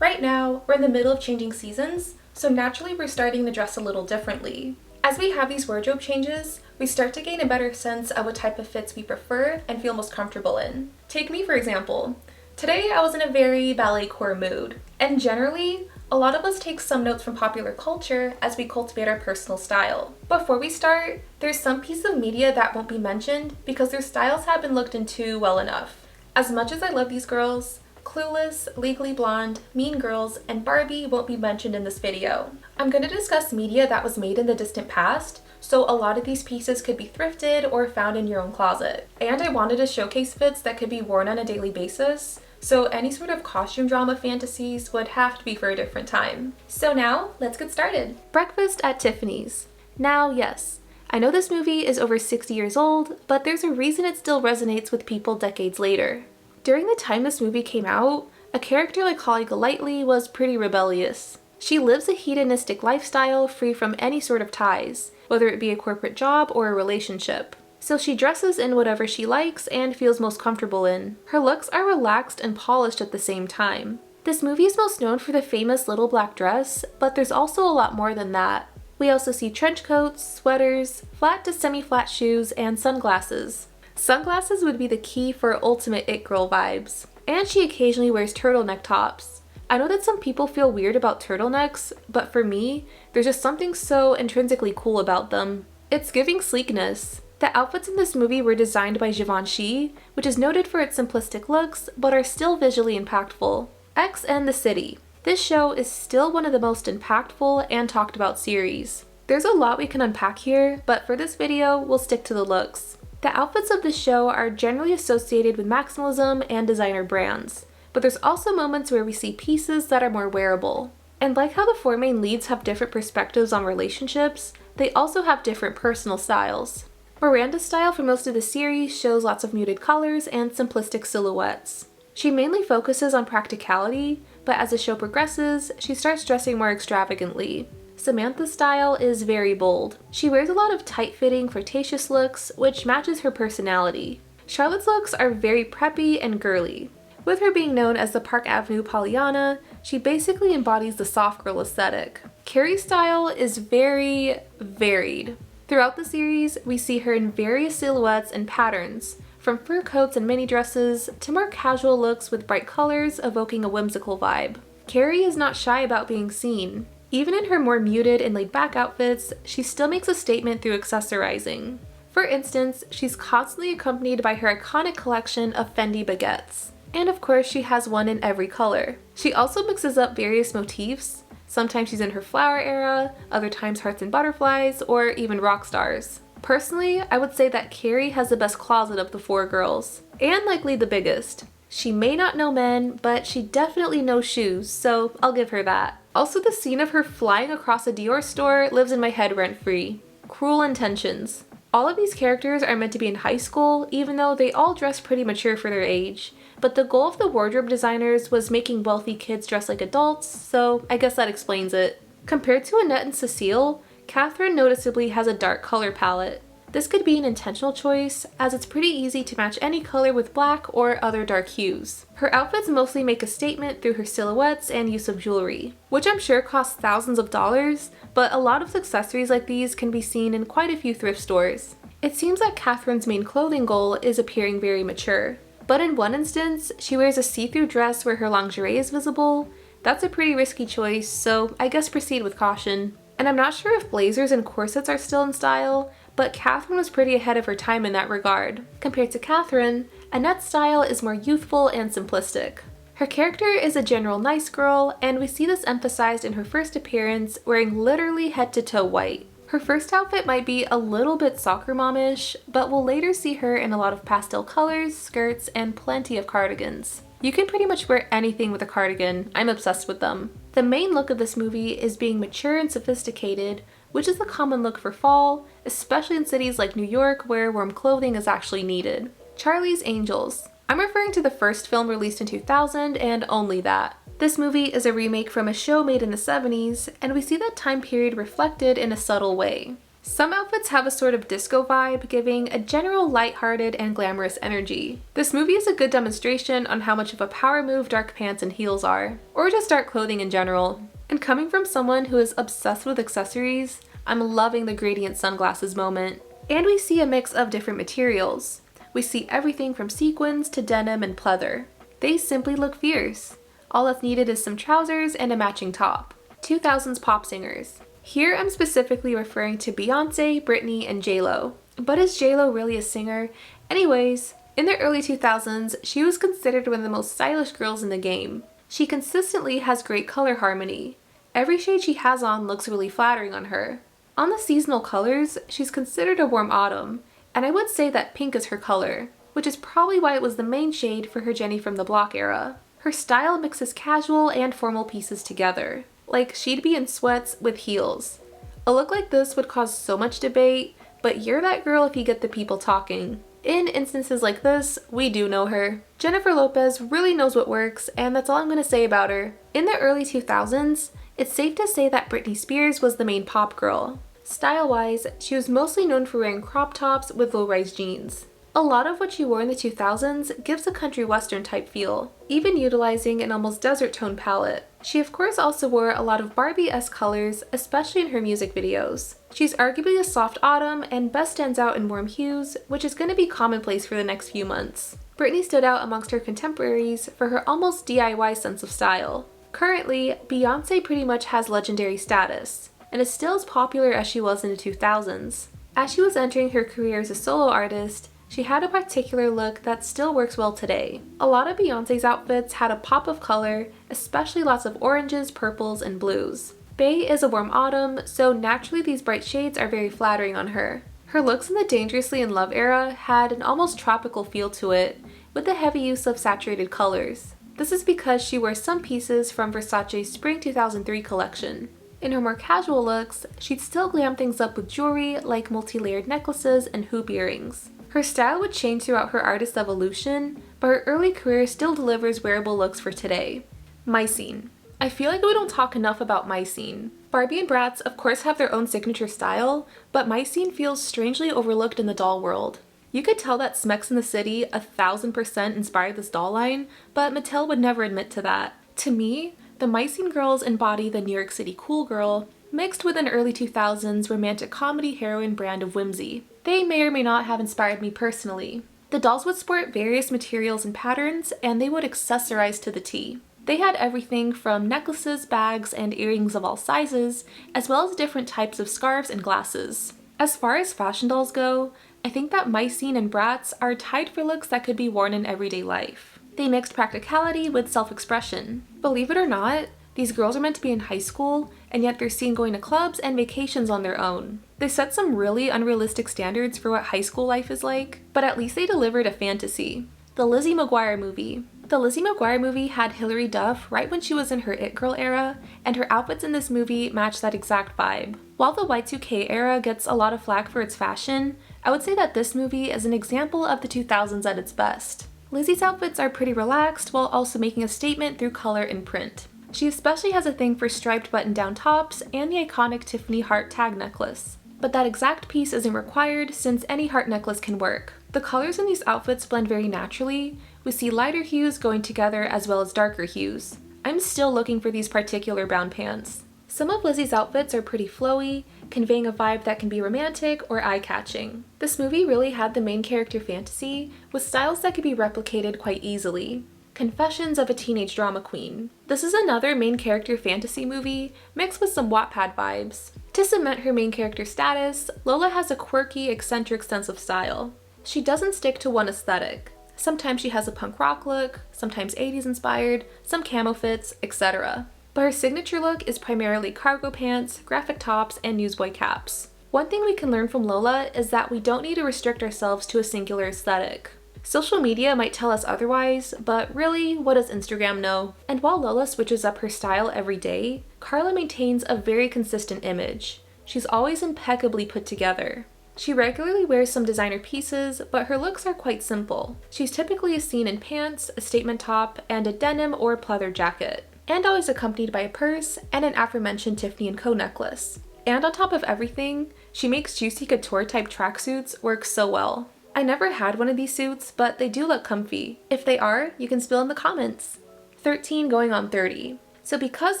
Right now, we're in the middle of changing seasons, so naturally we're starting to dress a little differently. As we have these wardrobe changes, we start to gain a better sense of what type of fits we prefer and feel most comfortable in. Take me for example. Today I was in a very ballet core mood, and generally, a lot of us take some notes from popular culture as we cultivate our personal style. Before we start, there's some piece of media that won't be mentioned because their styles have been looked into well enough. As much as I love these girls, Clueless, Legally Blonde, Mean Girls, and Barbie won't be mentioned in this video. I'm going to discuss media that was made in the distant past, so a lot of these pieces could be thrifted or found in your own closet. And I wanted to showcase fits that could be worn on a daily basis, so any sort of costume drama fantasies would have to be for a different time. So now, let's get started. Breakfast at Tiffany's. Now, yes, I know this movie is over 60 years old, but there's a reason it still resonates with people decades later. During the time this movie came out, a character like Holly Golightly was pretty rebellious. She lives a hedonistic lifestyle free from any sort of ties, whether it be a corporate job or a relationship. So she dresses in whatever she likes and feels most comfortable in. Her looks are relaxed and polished at the same time. This movie is most known for the famous little black dress, but there's also a lot more than that. We also see trench coats, sweaters, flat to semi-flat shoes, and sunglasses. Sunglasses would be the key for ultimate it girl vibes. And she occasionally wears turtleneck tops. I know that some people feel weird about turtlenecks, but for me, there's just something so intrinsically cool about them. It's giving sleekness. The outfits in this movie were designed by Givenchy, which is noted for its simplistic looks, but are still visually impactful. X and the City. This show is still one of the most impactful and talked about series. There's a lot we can unpack here, but for this video, we'll stick to the looks. The outfits of the show are generally associated with maximalism and designer brands, but there's also moments where we see pieces that are more wearable. And like how the four main leads have different perspectives on relationships, they also have different personal styles. Miranda's style for most of the series shows lots of muted colors and simplistic silhouettes. She mainly focuses on practicality, but as the show progresses, she starts dressing more extravagantly. Samantha's style is very bold. She wears a lot of tight-fitting, flirtatious looks, which matches her personality. Charlotte's looks are very preppy and girly. With her being known as the Park Avenue Pollyanna, she basically embodies the soft girl aesthetic. Carrie's style is very varied. Throughout the series, we see her in various silhouettes and patterns, from fur coats and mini dresses to more casual looks with bright colors evoking a whimsical vibe. Carrie is not shy about being seen. Even in her more muted and laid-back outfits, she still makes a statement through accessorizing. For instance, she's constantly accompanied by her iconic collection of Fendi baguettes. And of course, she has one in every color. She also mixes up various motifs. Sometimes she's in her flower era, other times hearts and butterflies, or even rock stars. Personally, I would say that Carrie has the best closet of the four girls, and likely the biggest. She may not know men, but she definitely knows shoes, so I'll give her that. Also, the scene of her flying across a Dior store lives in my head rent-free. Cruel Intentions. All of these characters are meant to be in high school, even though they all dress pretty mature for their age. But the goal of the wardrobe designers was making wealthy kids dress like adults, so I guess that explains it. Compared to Annette and Cecile, Catherine noticeably has a dark color palette. This could be an intentional choice, as it's pretty easy to match any color with black or other dark hues. Her outfits mostly make a statement through her silhouettes and use of jewelry, which I'm sure costs thousands of dollars, but a lot of accessories like these can be seen in quite a few thrift stores. It seems that Catherine's main clothing goal is appearing very mature, but in one instance, she wears a see-through dress where her lingerie is visible. That's a pretty risky choice, so I guess proceed with caution. And I'm not sure if blazers and corsets are still in style, but Catherine was pretty ahead of her time in that regard. Compared to Catherine, Annette's style is more youthful and simplistic. Her character is a general nice girl, and we see this emphasized in her first appearance, wearing literally head-to-toe white. Her first outfit might be a little bit soccer mom-ish, but we'll later see her in a lot of pastel colors, skirts, and plenty of cardigans. You can pretty much wear anything with a cardigan. I'm obsessed with them. The main look of this movie is being mature and sophisticated, which is the common look for fall, especially in cities like New York where warm clothing is actually needed. Charlie's Angels. I'm referring to the first film released in 2000 and only that. This movie is a remake from a show made in the 70s, and we see that time period reflected in a subtle way. Some outfits have a sort of disco vibe, giving a general lighthearted and glamorous energy. This movie is a good demonstration on how much of a power move dark pants and heels are, or just dark clothing in general. And coming from someone who is obsessed with accessories, I'm loving the gradient sunglasses moment. And we see a mix of different materials. We see everything from sequins to denim and pleather. They simply look fierce. All that's needed is some trousers and a matching top. 2000s pop singers. Here I'm specifically referring to Beyonce, Britney, and J-Lo. But is J-Lo really a singer? Anyways, in the early 2000s, she was considered one of the most stylish girls in the game. She consistently has great color harmony. Every shade she has on looks really flattering on her. On the seasonal colors, she's considered a warm autumn, and I would say that pink is her color, which is probably why it was the main shade for her Jenny from the Block era. Her style mixes casual and formal pieces together. Like, she'd be in sweats with heels. A look like this would cause so much debate, but you're that girl if you get the people talking. In instances like this, we do know her. Jennifer Lopez really knows what works, and that's all I'm gonna say about her. In the early 2000s, it's safe to say that Britney Spears was the main pop girl. Style-wise, she was mostly known for wearing crop tops with low-rise jeans. A lot of what she wore in the 2000s gives a country western type feel, even utilizing an almost desert tone palette. She of course also wore a lot of Barbie-esque colors, especially in her music videos. She's arguably a soft autumn and best stands out in warm hues, which is going to be commonplace for the next few months. Britney stood out amongst her contemporaries for her almost DIY sense of style. Currently, Beyonce pretty much has legendary status, and is still as popular as she was in the 2000s. As she was entering her career as a solo artist, she had a particular look that still works well today. A lot of Beyonce's outfits had a pop of color, especially lots of oranges, purples, and blues. Bay is a warm autumn, so naturally these bright shades are very flattering on her. Her looks in the Dangerously in Love era had an almost tropical feel to it, with the heavy use of saturated colors. This is because she wears some pieces from Versace's Spring 2003 collection. In her more casual looks, she'd still glam things up with jewelry like multi-layered necklaces and hoop earrings. Her style would change throughout her artist evolution, but her early career still delivers wearable looks for today. My Scene. I feel like we don't talk enough about My Scene. Barbie and Bratz of course have their own signature style, but My Scene feels strangely overlooked in the doll world. You could tell that Smex in the City 1000% inspired this doll line, but Mattel would never admit to that. To me, the My Scene girls embody the New York City cool girl, mixed with an early 2000s romantic comedy heroine brand of whimsy. They may or may not have inspired me personally. The dolls would sport various materials and patterns, and they would accessorize to the T. They had everything from necklaces, bags, and earrings of all sizes, as well as different types of scarves and glasses. As far as fashion dolls go, I think that My Scene and Bratz are tied for looks that could be worn in everyday life. They mixed practicality with self-expression. Believe it or not, these girls are meant to be in high school, and yet they're seen going to clubs and vacations on their own. They set some really unrealistic standards for what high school life is like, but at least they delivered a fantasy. The Lizzie McGuire movie. The Lizzie McGuire movie had Hilary Duff right when she was in her It Girl era, and her outfits in this movie match that exact vibe. While the Y2K era gets a lot of flack for its fashion, I would say that this movie is an example of the 2000s at its best. Lizzie's outfits are pretty relaxed while also making a statement through color and print. She especially has a thing for striped button-down tops and the iconic Tiffany heart tag necklace. But that exact piece isn't required since any heart necklace can work. The colors in these outfits blend very naturally. We see lighter hues going together as well as darker hues. I'm still looking for these particular brown pants. Some of Lizzie's outfits are pretty flowy, conveying a vibe that can be romantic or eye-catching. This movie really had the main character fantasy with styles that could be replicated quite easily. Confessions of a Teenage Drama Queen. This is another main character fantasy movie mixed with some Wattpad vibes. To cement her main character status, Lola has a quirky, eccentric sense of style. She doesn't stick to one aesthetic. Sometimes she has a punk rock look, sometimes 80s inspired, some camo fits, etc. But her signature look is primarily cargo pants, graphic tops, and newsboy caps. One thing we can learn from Lola is that we don't need to restrict ourselves to a singular aesthetic. Social media might tell us otherwise, but really, what does Instagram know? And while Lola switches up her style every day, Carla maintains a very consistent image. She's always impeccably put together. She regularly wears some designer pieces, but her looks are quite simple. She's typically seen in pants, a statement top, and a denim or pleather jacket, and always accompanied by a purse and an aforementioned Tiffany & Co necklace. And on top of everything, she makes juicy couture type tracksuits work so well. I never had one of these suits, but they do look comfy. If they are, you can spill in the comments. 13 going on 30. So because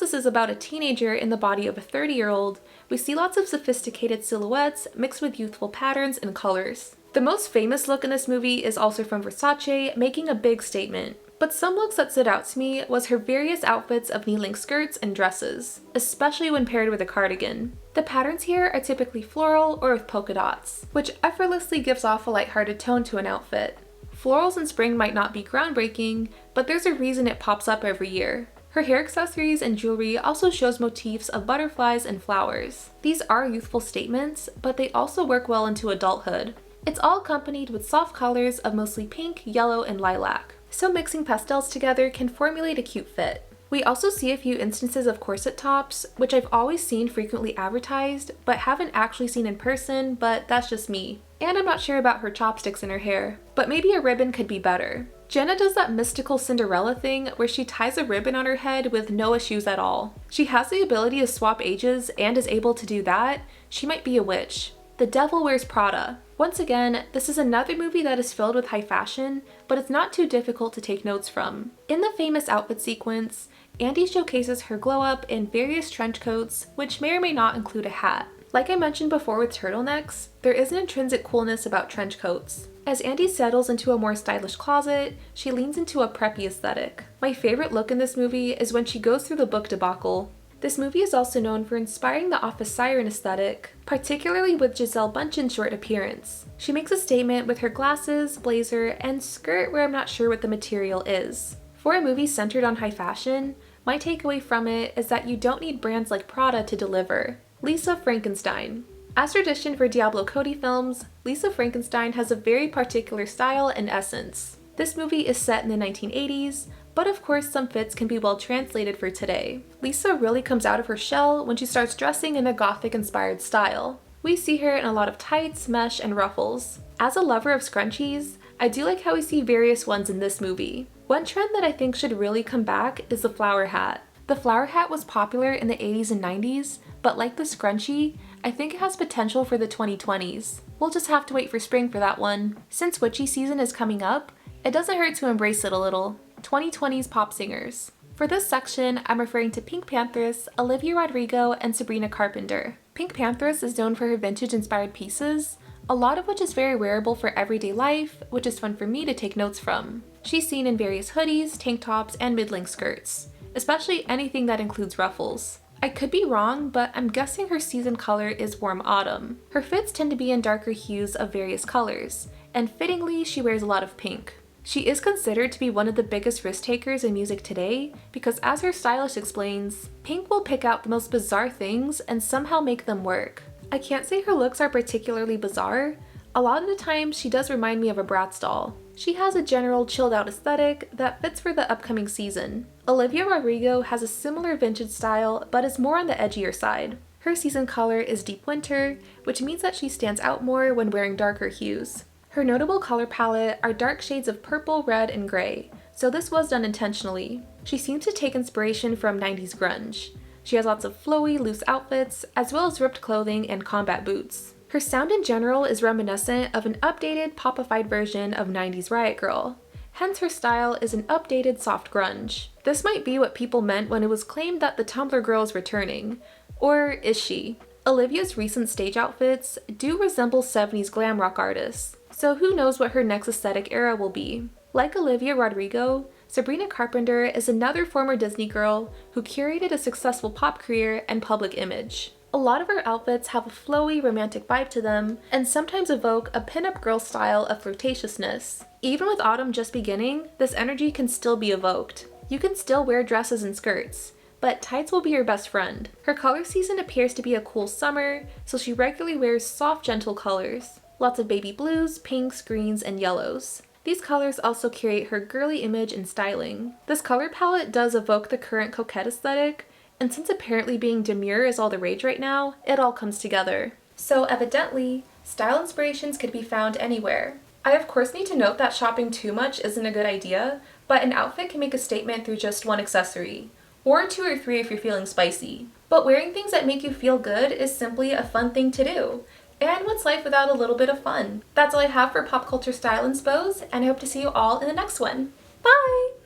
this is about a teenager in the body of a 30-year-old, we see lots of sophisticated silhouettes mixed with youthful patterns and colors. The most famous look in this movie is also from Versace, making a big statement. But some looks that stood out to me was her various outfits of knee-length skirts and dresses, especially when paired with a cardigan. The patterns here are typically floral or with polka dots, which effortlessly gives off a lighthearted tone to an outfit. Florals in spring might not be groundbreaking, but there's a reason it pops up every year. Her hair accessories and jewelry also shows motifs of butterflies and flowers. These are youthful statements, but they also work well into adulthood. It's all accompanied with soft colors of mostly pink, yellow, and lilac. So mixing pastels together can formulate a cute fit. We also see a few instances of corset tops, which I've always seen frequently advertised, but haven't actually seen in person, but that's just me. And I'm not sure about her chopsticks in her hair, but maybe a ribbon could be better. Jenna does that mystical Cinderella thing where she ties a ribbon on her head with no issues at all. She has the ability to swap ages and is able to do that. She might be a witch. The Devil Wears Prada. Once again, this is another movie that is filled with high fashion, but it's not too difficult to take notes from. In the famous outfit sequence, Andy showcases her glow up in various trench coats, which may or may not include a hat. Like I mentioned before with turtlenecks, there is an intrinsic coolness about trench coats. As Andy settles into a more stylish closet, she leans into a preppy aesthetic. My favorite look in this movie is when she goes through the book debacle. This movie is also known for inspiring the Office siren aesthetic, particularly with Gisele Bündchen's short appearance. She makes a statement with her glasses, blazer, and skirt where I'm not sure what the material is. For a movie centered on high fashion, my takeaway from it is that you don't need brands like Prada to deliver. Lisa Frankenstein. As tradition for Diablo Cody films, Lisa Frankenstein has a very particular style and essence. This movie is set in the 1980s, but of course some fits can be well translated for today. Lisa really comes out of her shell when she starts dressing in a gothic-inspired style. We see her in a lot of tights, mesh, and ruffles. As a lover of scrunchies, I do like how we see various ones in this movie. One trend that I think should really come back is the flower hat. The flower hat was popular in the 80s and 90s, but like the scrunchie, I think it has potential for the 2020s. We'll just have to wait for spring for that one. Since witchy season is coming up, it doesn't hurt to embrace it a little. 2020's pop singers. For this section, I'm referring to Pink Panthers, Olivia Rodrigo, and Sabrina Carpenter. Pink Panthers is known for her vintage-inspired pieces, a lot of which is very wearable for everyday life, which is fun for me to take notes from. She's seen in various hoodies, tank tops, and mid-length skirts, especially anything that includes ruffles. I could be wrong, but I'm guessing her season color is warm autumn. Her fits tend to be in darker hues of various colors, and fittingly, she wears a lot of pink. She is considered to be one of the biggest risk takers in music today because, as her stylist explains, Pink will pick out the most bizarre things and somehow make them work. I can't say her looks are particularly bizarre. A lot of the time, she does remind me of a Bratz doll. She has a general chilled out aesthetic that fits for the upcoming season. Olivia Rodrigo has a similar vintage style but is more on the edgier side. Her season color is deep winter, which means that she stands out more when wearing darker hues. Her notable color palette are dark shades of purple, red, and gray, so this was done intentionally. She seems to take inspiration from 90s grunge. She has lots of flowy, loose outfits, as well as ripped clothing and combat boots. Her sound in general is reminiscent of an updated, popified version of 90s Riot Grrrl. Hence her style is an updated soft grunge. This might be what people meant when it was claimed that the Tumblr girl is returning. Or is she? Olivia's recent stage outfits do resemble 70s glam rock artists, so who knows what her next aesthetic era will be. Like Olivia Rodrigo, Sabrina Carpenter is another former Disney girl who curated a successful pop career and public image. A lot of her outfits have a flowy, romantic vibe to them, and sometimes evoke a pin-up girl style of flirtatiousness. Even with autumn just beginning, this energy can still be evoked. You can still wear dresses and skirts, but tights will be your best friend. Her color season appears to be a cool summer, so she regularly wears soft, gentle colors. Lots of baby blues, pinks, greens, and yellows. These colors also curate her girly image and styling. This color palette does evoke the current coquette aesthetic, and since apparently being demure is all the rage right now, it all comes together. So evidently, style inspirations could be found anywhere. I of course need to note that shopping too much isn't a good idea, but an outfit can make a statement through just one accessory. or 2 or 3 if you're feeling spicy. But wearing things that make you feel good is simply a fun thing to do. And what's life without a little bit of fun? That's all I have for Pop Culture Style Inspos, and I hope to see you all in the next one. Bye!